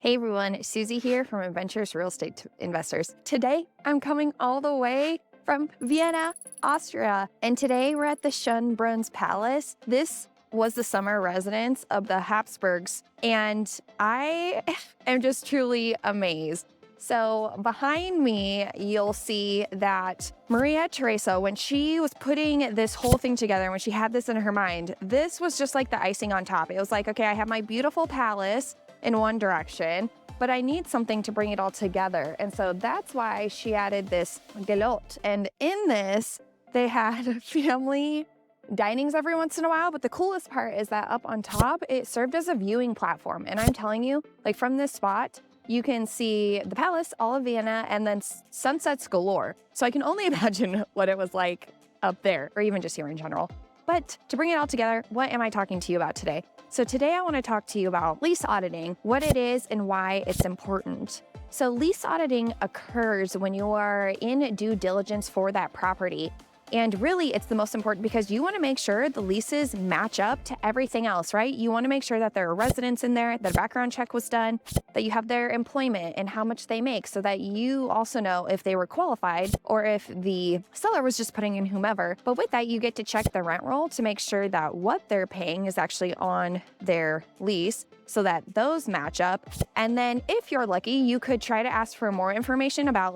Hey everyone, Suzy here from Adventurous Real Estate Investors. Today, I'm coming all the way from Vienna, Austria. And today we're at the Schönbrunns Palace. This was the summer residence of the Habsburgs. And I am just truly amazed. So behind me, you'll see that Maria Teresa, when she was putting this whole thing together, when she had this in her mind, this was just like the icing on top. It was like, okay, I have my beautiful palace in one direction, but I need something to bring it all together. And so that's why she added this gelote. And in this, they had family dinings every once in a while. But the coolest part is that up on top, it served as a viewing platform. And I'm telling you, like from this spot, you can see the palace, all of Vienna, and then sunsets galore. So I can only imagine what it was like up there, or even just here in general. But to bring it all together, what am I talking to you about today? So today I want to talk to you about lease auditing, what it is and why it's important. So lease auditing occurs when you are in due diligence for that property. And really, it's the most important because you want to make sure the leases match up to everything else, right? You want to make sure that there are residents in there, that a background check was done, that you have their employment and how much they make so that you also know if they were qualified or if the seller was just putting in whomever. But with that, you get to check the rent roll to make sure that what they're paying is actually on their lease so that those match up. And then if you're lucky, you could try to ask for more information about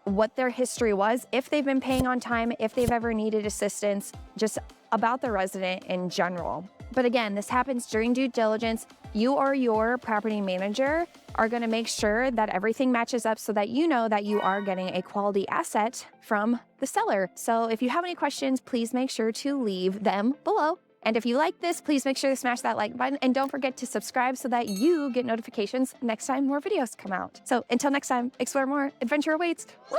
what their history was, if they've been paying on time, if they've ever needed assistance, just about the resident in general. But again, this happens during due diligence. You or your property manager are going to make sure that everything matches up so that you know that you are getting a quality asset from the seller. So if you have any questions, please make sure to leave them below. And if you like this, please make sure to smash that like button and don't forget to subscribe so that you get notifications next time more videos come out. So until next time, explore more, adventure awaits. Woo!